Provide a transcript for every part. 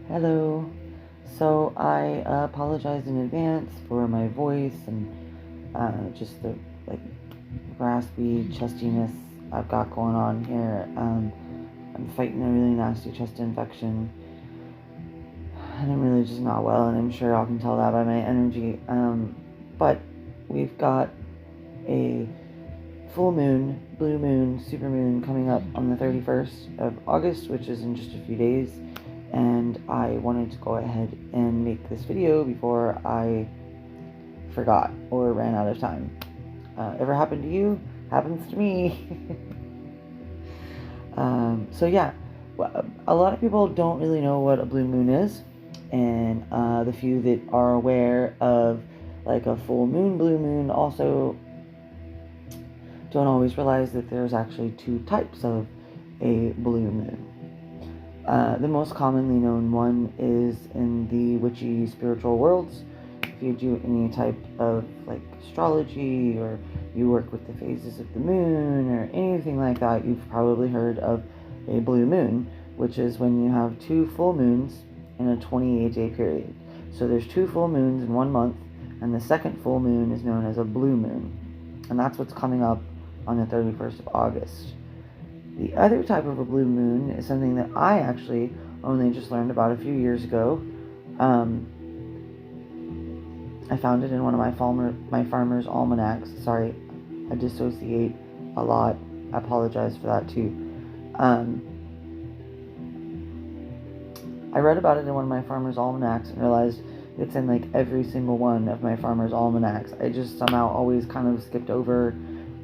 Hello. So I apologize in advance for my voice and just the like raspy chestiness I've got going on here. I'm fighting a really nasty chest infection, and I'm really just not well, and I'm sure y'all can tell that by my energy. But we've got a full moon, blue moon, super moon coming up on the 31st of August, which is in just a few days. And I wanted to go ahead and make this video before I forgot or ran out of time. Ever happened to you? Happens to me. So yeah, a lot of people don't really know what a blue moon is, and the few that are aware of like a full moon, blue moon, also don't always realize that there's actually two types of a blue moon. The most commonly known one is in the witchy spiritual worlds. If you do any type of like astrology, or you work with the phases of the moon or anything like that, you've probably heard of a blue moon, which is when you have two full moons in a 28-day period. So there's two full moons in 1 month, and the second full moon is known as a blue moon, and that's what's coming up on the 31st of August. The other type of a blue moon is something that I actually only just learned about a few years ago. I found it in one of my farmer's almanacs. Sorry, I dissociate a lot. I apologize for that too. I read about it in one of my farmer's almanacs and realized it's in like every single one of my farmer's almanacs. I just somehow always kind of skipped over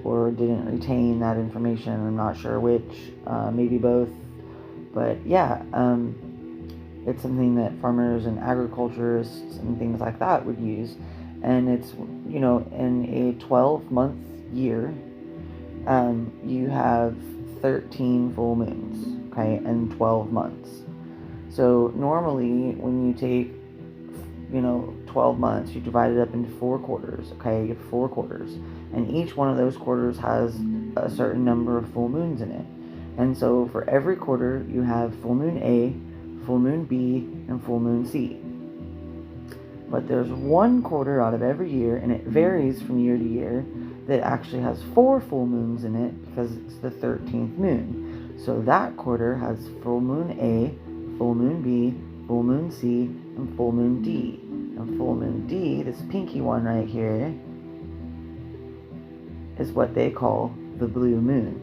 or didn't retain that information. I'm not sure which, maybe both. But yeah, it's something that farmers and agriculturists and things like that would use. And it's, in a 12-month year, you have 13 full moons, okay, and 12 months. So normally when you take, 12 months, you divide it up into 4 quarters, okay? You have 4 quarters. And each one of those quarters has a certain number of full moons in it. And so for every quarter, you have full moon A, full moon B, and full moon C. But there's one quarter out of every year, and it varies from year to year, that actually has 4 full moons in it because it's the 13th moon. So that quarter has full moon A, full moon B, full moon C, and full moon D. And full moon D, this pinky one right here, is what they call the blue moon,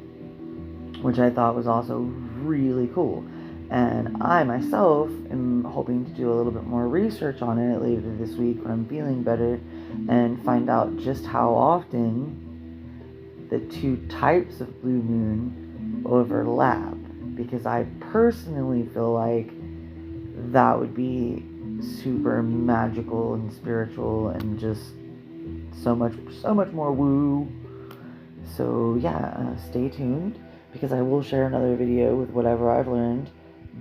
which I thought was also really cool. And I myself am hoping to do a little bit more research on it later this week when I'm feeling better, and find out just how often the two types of blue moon overlap, because I personally feel like that would be super magical and spiritual and just so much more woo. So yeah, stay tuned, because I will share another video with whatever I've learned.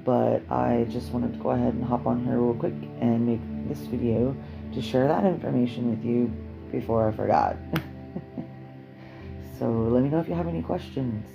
But I just wanted to go ahead and hop on here real quick and make this video to share that information with you before I forgot. So let me know if you have any questions.